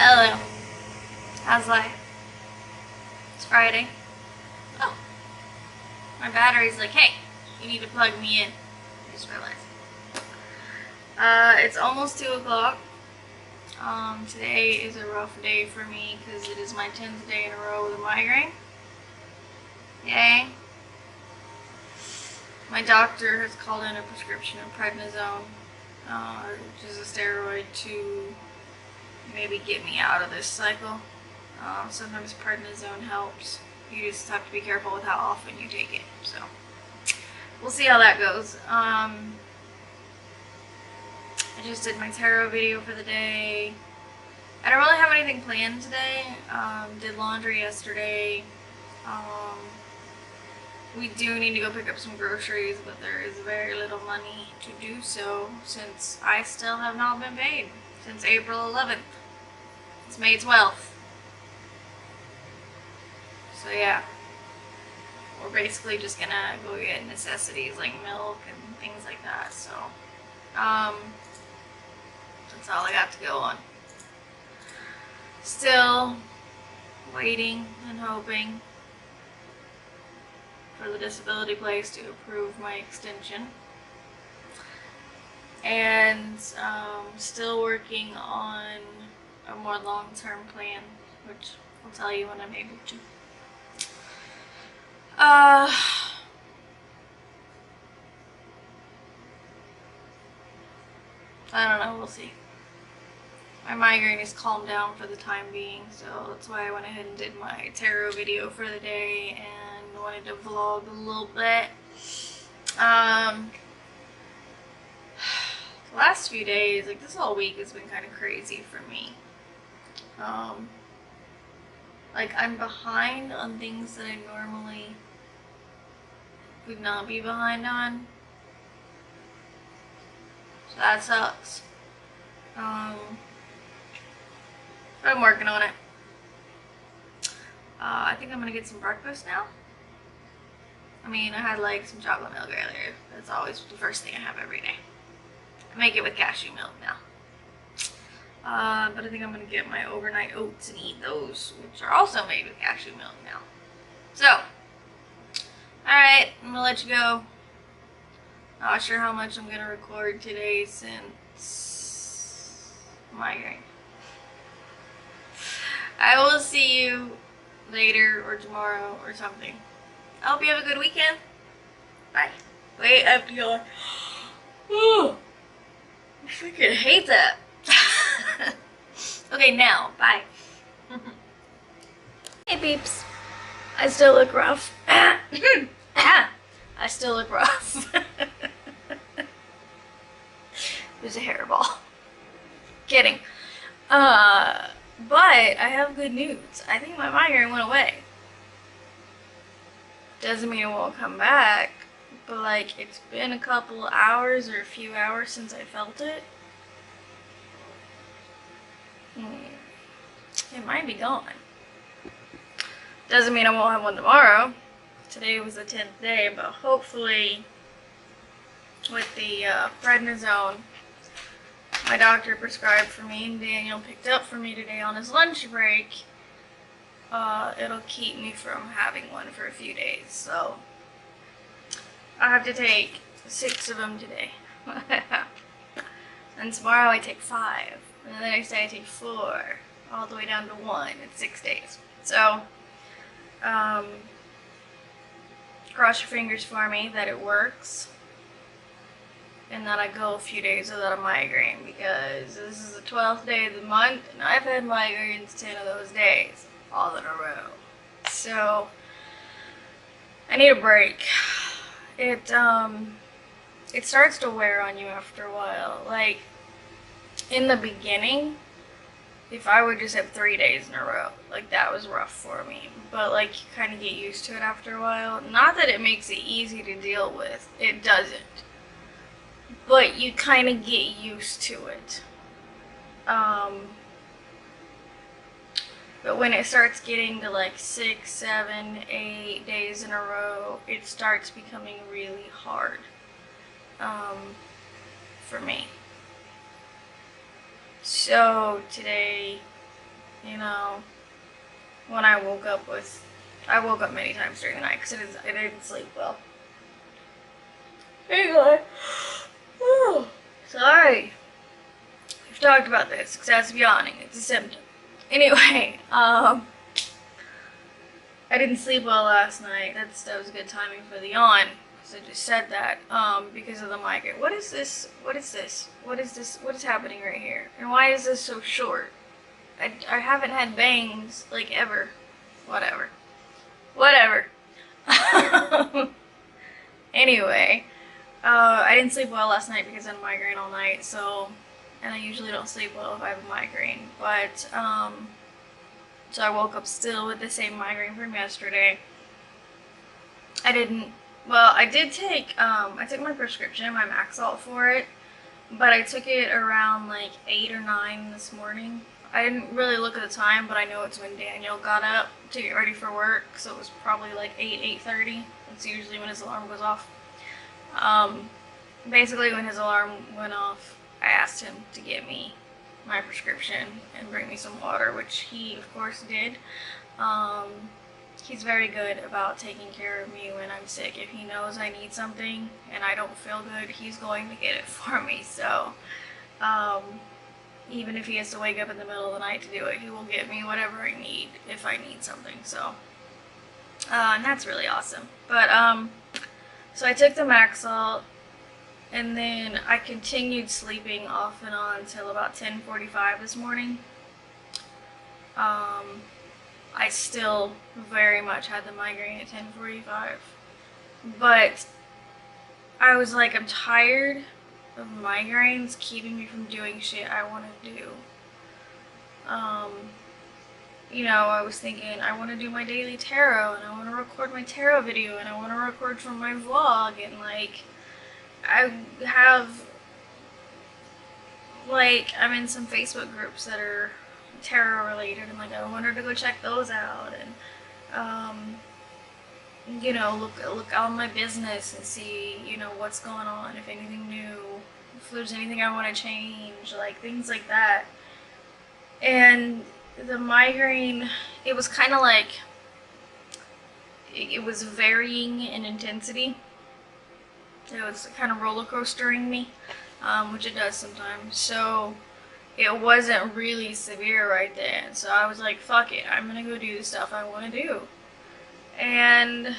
Hello. How's life? It's Friday. Oh, my battery's like, hey, you need to plug me in. I just realized. It's almost 2 o'clock. Today is a rough day for me because it is my 10th day in a row with a migraine. Yay. My doctor has called in a prescription of prednisone, which is a steroid to maybe get me out of this cycle. Sometimes prednisone helps. You just have to be careful with how often you take it. So we'll see how that goes. I just did my tarot video for the day. I don't really have anything planned today. Did laundry yesterday. We do need to go pick up some groceries, but there is very little money to do so since I still have not been paid since April 11th. It's May 12th. So yeah, we're basically just gonna go get necessities like milk and things like that. So that's all I got to go on. Still waiting and hoping for the disability place to approve my extension, and still working on a more long-term plan, which I'll tell you when I'm able to. I don't know, we'll see. My migraine is calmed down for the time being, so that's why I went ahead and did my tarot video for the day and wanted to vlog a little bit. The last few days, like this whole week has been kind of crazy for me. Like I'm behind on things that I normally would not be behind on. So that sucks. But I'm working on it. I think I'm gonna get some breakfast now. I mean, I had like some chocolate milk earlier. That's always the first thing I have every day. I make it with cashew milk now. But I think I'm gonna get my overnight oats and eat those, which are also made with cashew milk now. So, alright, I'm gonna let you go. Not sure how much I'm gonna record today since migraine. I will see you later or tomorrow or something. I hope you have a good weekend. Bye. Wait, I have to go. Ooh, I freaking hate that. Okay, now, bye. Hey peeps. I still look rough. I still look rough. There's a hairball. Kidding. But I have good news. I think my migraine went away. Doesn't mean it won't come back, but like it's been a couple hours or a few hours since I felt it. It might be gone. Doesn't mean I won't have one tomorrow. Today was the 10th day, but hopefully with the prednisone my doctor prescribed for me and Daniel picked up for me today on his lunch break, it'll keep me from having one for a few days. So I have to take 6 of them today. And tomorrow I take 5. And then the next day I take 4. All the way down to 1. It's 6 days. So, cross your fingers for me that it works. And that I go a few days without a migraine, because this is the 12th day of the month and I've had migraines 10 of those days all in a row. So I need a break. It starts to wear on you after a while. Like in the beginning, if I would just have 3 days in a row, like that was rough for me. But like you kind of get used to it after a while. Not that it makes it easy to deal with. It doesn't. But you kind of get used to it. But when it starts getting to like 6, 7, 8 days in a row, it starts becoming really hard for me. So today you know, when I woke up many times during the night because I didn't sleep well. Anyway, sorry. We've talked about this. Excessive yawning. It's a symptom. Anyway, I didn't sleep well last night. That was good timing for the yawn. Because I just said that. Because of the migraine. What is this? What is this? What is this? What is happening right here? And why is this so short? I haven't had bangs, like, ever. Whatever. Anyway, I didn't sleep well last night because I had a migraine all night, so, and I usually don't sleep well if I have a migraine, but, so I woke up still with the same migraine from yesterday. I did take, I took my prescription, my Maxalt for it, but I took it around like 8 or 9 this morning. I didn't really look at the time, but I know it's when Daniel got up to get ready for work, so it was probably like 8:30. That's usually when his alarm goes off. Basically when his alarm went off, I asked him to get me my prescription and bring me some water, which he of course did. He's very good about taking care of me when I'm sick. If he knows I need something and I don't feel good, he's going to get it for me. So, even if he has to wake up in the middle of the night to do it, he will get me whatever I need if I need something. So, and that's really awesome. But, so I took the Maxalt, and then I continued sleeping off and on till about 10:45 this morning. I still very much had the migraine at 10:45, but I was like, I'm tired of migraines keeping me from doing shit I want to do. You know, I was thinking I want to do my daily tarot, and I want to record my tarot video, and I want to record from my vlog, and like, I have, like, I'm in some Facebook groups that are tarot related, and like, I wanted to go check those out, and you know, look on my business and see, you know, what's going on, if anything new, if there's anything I want to change, like things like that. And the migraine, it was kind of like, it was varying in intensity. It was kind of roller coastering me, which it does sometimes. So it wasn't really severe right then. So I was like, fuck it, I'm gonna go do the stuff I want to do. And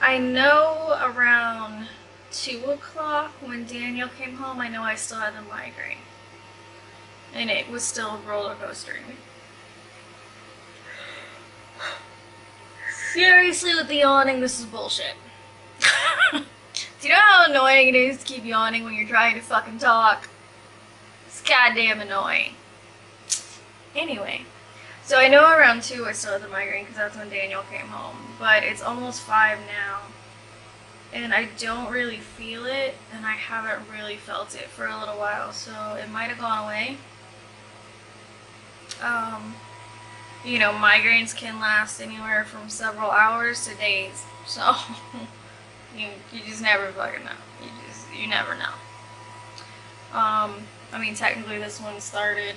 I know around 2 o'clock when Daniel came home, I know I still had the migraine. And it was still roller coastering me. Seriously, with the yawning, this is bullshit. Do you know how annoying it is to keep yawning when you're trying to fucking talk? It's goddamn annoying. Anyway, so I know around 2 I still had the migraine because that's when Daniel came home. But it's almost 5 now. And I don't really feel it, and I haven't really felt it for a little while, so it might have gone away. You know, migraines can last anywhere from several hours to days, so you just never fucking know. You never know. I mean, technically this one started,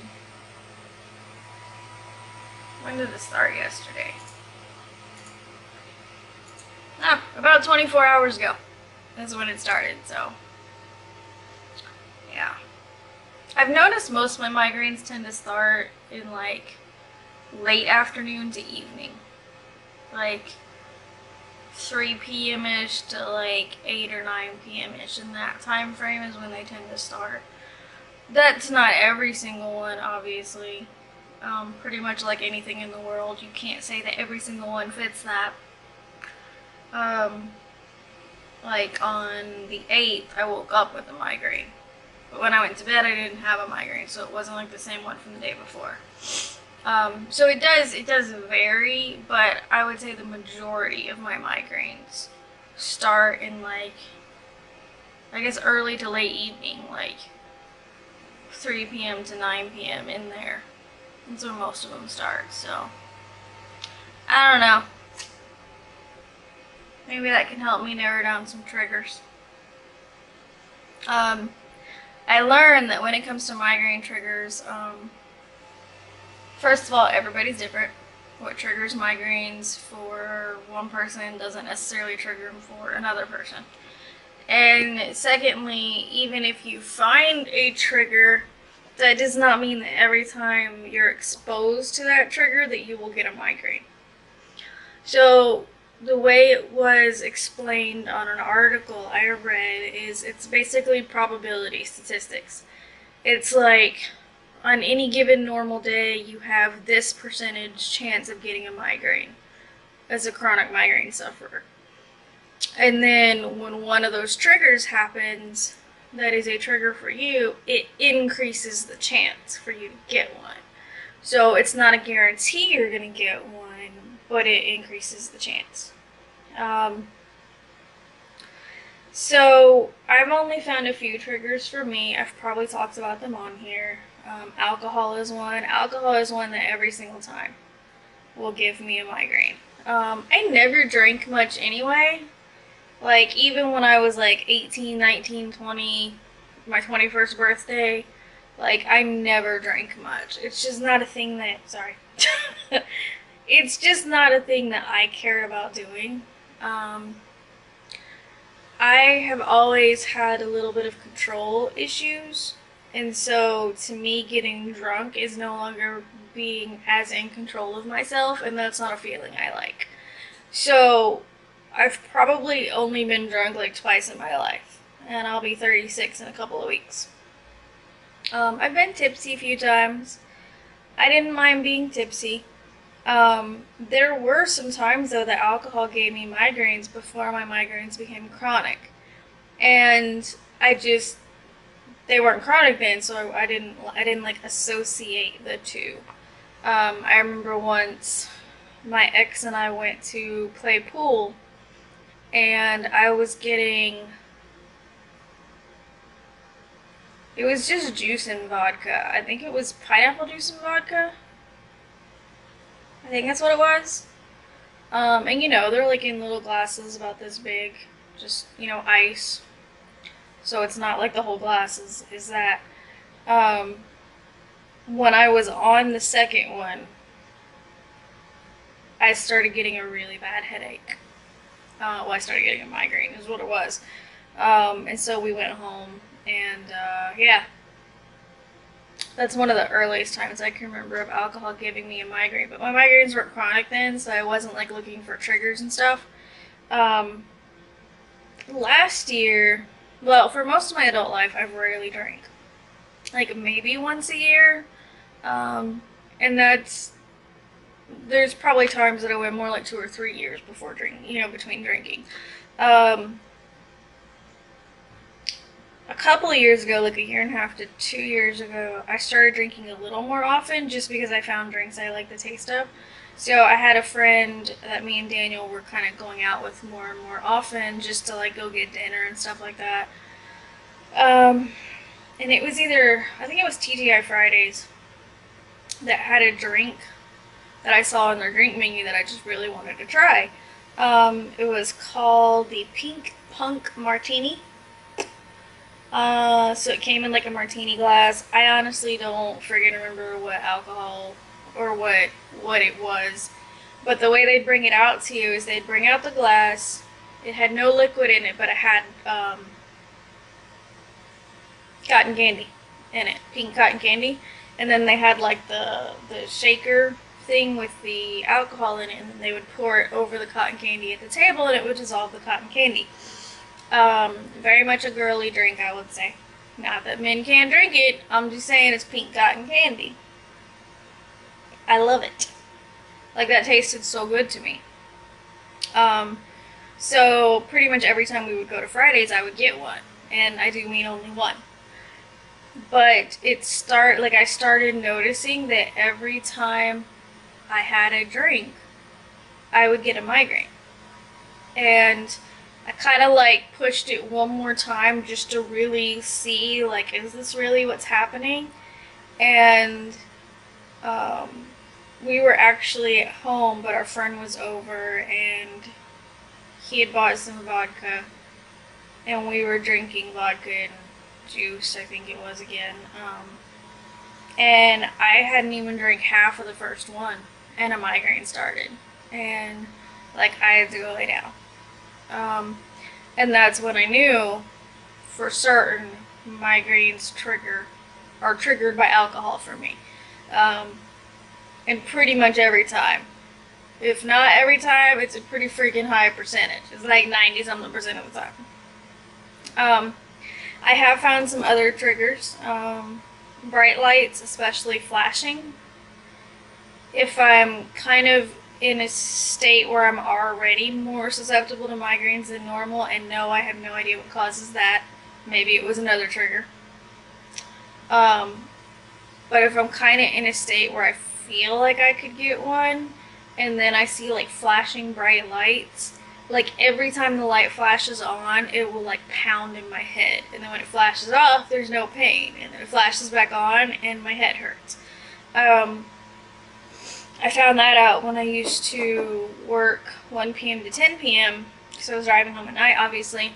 when did it start? Yesterday? Ah, about 24 hours ago. That's when it started, so yeah. I've noticed most of my migraines tend to start in like late afternoon to evening. Like 3 p.m.-ish to like 8 or 9 p.m.-ish. In that time frame is when they tend to start. That's not every single one, obviously. Pretty much like anything in the world, you can't say that every single one fits that. Like on the 8th, I woke up with a migraine. But when I went to bed, I didn't have a migraine, so it wasn't like the same one from the day before. So it does vary, but I would say the majority of my migraines start in like, I guess early to late evening, like 3 p.m. to 9 p.m. in there. That's where most of them start, so I don't know. Maybe that can help me narrow down some triggers. I learned that when it comes to migraine triggers, first of all, everybody's different. What triggers migraines for one person doesn't necessarily trigger them for another person. And secondly, even if you find a trigger, that does not mean that every time you're exposed to that trigger that you will get a migraine. So the way it was explained on an article I read is it's basically probability statistics. It's like on any given normal day, you have this percentage chance of getting a migraine as a chronic migraine sufferer. And then when one of those triggers happens, that is a trigger for you, it increases the chance for you to get one. So it's not a guarantee you're going to get one, but it increases the chance. So I've only found a few triggers for me. I've probably talked about them on here. Alcohol is one. Alcohol is one that every single time will give me a migraine. I never drank much anyway. Like, even when I was like 18, 19, 20, my 21st birthday, like, I never drank much. It's just not a thing that, sorry. It's just not a thing that I cared about doing. I have always had a little bit of control issues, and so to me, getting drunk is no longer being as in control of myself, and that's not a feeling I like. So I've probably only been drunk like twice in my life, and I'll be 36 in a couple of weeks. I've been tipsy a few times. I didn't mind being tipsy. There were some times though that alcohol gave me migraines before my migraines became chronic, and they weren't chronic then, so I didn't like associate the two. I remember once my ex and I went to play pool, and I was getting, it was just juice and vodka. I think it was pineapple juice and vodka. I think that's what it was. And you know, they're like in little glasses about this big, just, you know, ice. So it's not like the whole glass is that. When I was on the second one, I started getting a really bad headache. I started getting a migraine is what it was. And so we went home, and yeah. That's one of the earliest times I can remember of alcohol giving me a migraine. But my migraines weren't chronic then, so I wasn't like looking for triggers and stuff. Last year, well, for most of my adult life, I've rarely drank. Like maybe once a year. And there's probably times that I went more like 2 or 3 years before drinking, you know, between drinking. A couple of years ago, like a year and a half to 2 years ago, I started drinking a little more often just because I found drinks I like the taste of. So I had a friend that me and Daniel were kind of going out with more and more often just to like go get dinner and stuff like that. And it was I think it was TGI Fridays that had a drink that I saw on their drink menu that I just really wanted to try. It was called the Pink Punk Martini. So it came in like a martini glass. I honestly don't friggin' remember what alcohol or what it was. But the way they'd bring it out to you is they'd bring out the glass. It had no liquid in it, but it had cotton candy in it, pink cotton candy. And then they had like the shaker thing with the alcohol in it, and then they would pour it over the cotton candy at the table, and it would dissolve the cotton candy. Very much a girly drink, I would say. Not that men can't drink it, I'm just saying it's pink cotton candy. I love it. Like, that tasted so good to me. So pretty much every time we would go to Fridays, I would get one. And I do mean only one. But I started noticing that every time I had a drink, I would get a migraine. And I kind of like pushed it one more time just to really see, like, is this really what's happening? And we were actually at home, but our friend was over, and he had bought some vodka, and we were drinking vodka and juice, I think it was again. And I hadn't even drank half of the first one, and a migraine started. And like I had to go lay down. And that's when I knew for certain migraines are triggered by alcohol for me. And pretty much every time. If not every time, it's a pretty freaking high percentage. It's like 90-something% of the time. I have found some other triggers. Bright lights, especially flashing. If I'm kind of in a state where I'm already more susceptible to migraines than normal and no, I have no idea what causes that, maybe it was another trigger. But if I'm kind of in a state where I feel like I could get one, and then I see like flashing bright lights, like every time the light flashes on, it will like pound in my head. And then when it flashes off, there's no pain. And then it flashes back on and my head hurts. I found that out when I used to work 1 p.m. to 10 p.m. because I was driving home at night, obviously.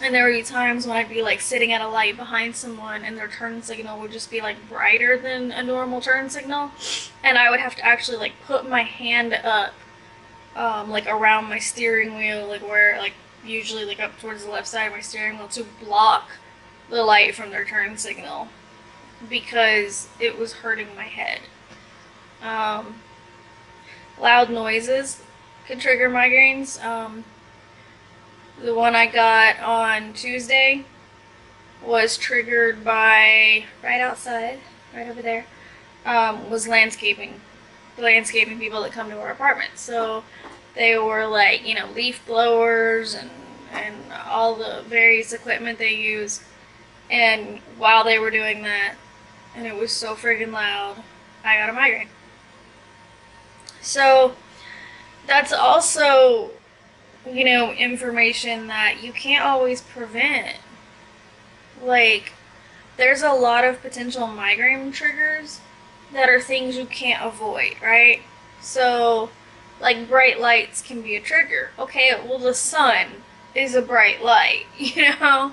And there would be times when I'd be like sitting at a light behind someone and their turn signal would just be like brighter than a normal turn signal. And I would have to actually like put my hand up like around my steering wheel, like where, like usually like up towards the left side of my steering wheel to block the light from their turn signal because it was hurting my head. Loud noises could trigger migraines. The one I got on Tuesday was triggered by, right outside, right over there, was landscaping. The landscaping people that come to our apartment. So they were like, you know, leaf blowers and all the various equipment they use. And while they were doing that, and it was so friggin' loud, I got a migraine. So that's also, you know, information that you can't always prevent. Like, there's a lot of potential migraine triggers that are things you can't avoid, right? So, like, bright lights can be a trigger. Okay, well, the sun is a bright light, you know?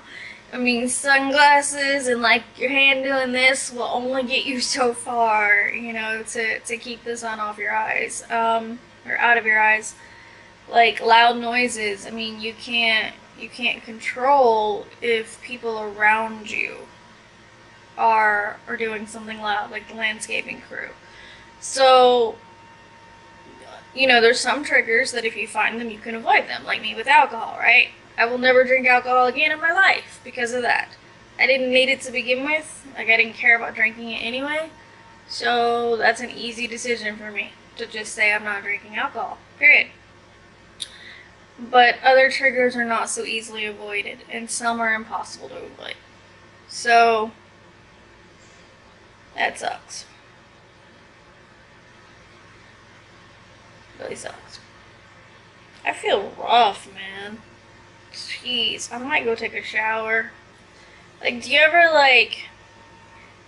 I mean, sunglasses and, like, your hand doing this will only get you so far, you know, to keep the sun off your eyes, or out of your eyes. Like, loud noises, I mean, you can't control if people around you are doing something loud, like the landscaping crew. So, you know, there's some triggers that if you find them, you can avoid them, like me with alcohol, right? I will never drink alcohol again in my life because of that. I didn't need it to begin with. Like, I didn't care about drinking it anyway. So that's an easy decision for me to just say I'm not drinking alcohol, period. But other triggers are not so easily avoided, and some are impossible to avoid. So that sucks. Really sucks. I feel rough, man. Jeez, I might go take a shower. Like, do you ever, like,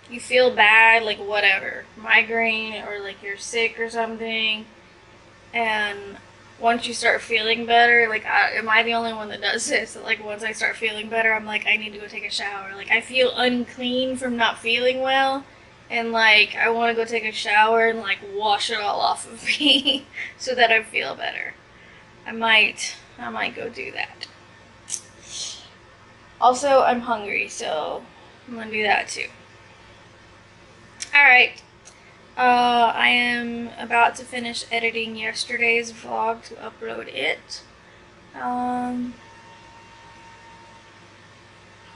you feel bad, like, whatever, migraine, or, like, you're sick or something, and once you start feeling better, like, am I the only one that does this? Like, once I start feeling better, I'm like, I need to go take a shower. Like, I feel unclean from not feeling well, and, like, I want to go take a shower and, like, wash it all off of me so that I feel better. I might go do that. Also, I'm hungry, so I'm gonna do that too. Alright. I am about to finish editing yesterday's vlog to upload it.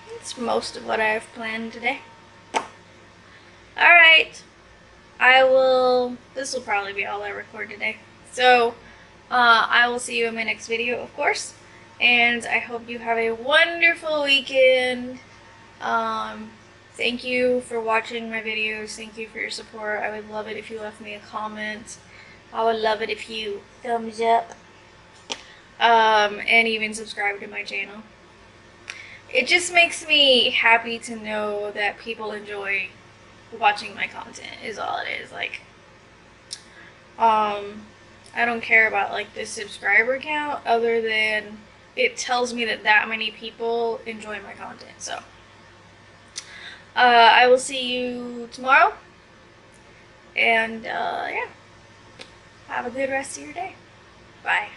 That's most of what I have planned today. Alright. This will probably be all I record today. So, I will see you in my next video, of course. And I hope you have a wonderful weekend. Thank you for watching my videos. Thank you for your support. I would love it if you left me a comment. I would love it if you thumbs up. And even subscribe to my channel. It just makes me happy to know that people enjoy watching my content, is all it is. Like, I don't care about, like, the subscriber count, other than it tells me that many people enjoy my content. So, I will see you tomorrow. And yeah, have a good rest of your day. Bye.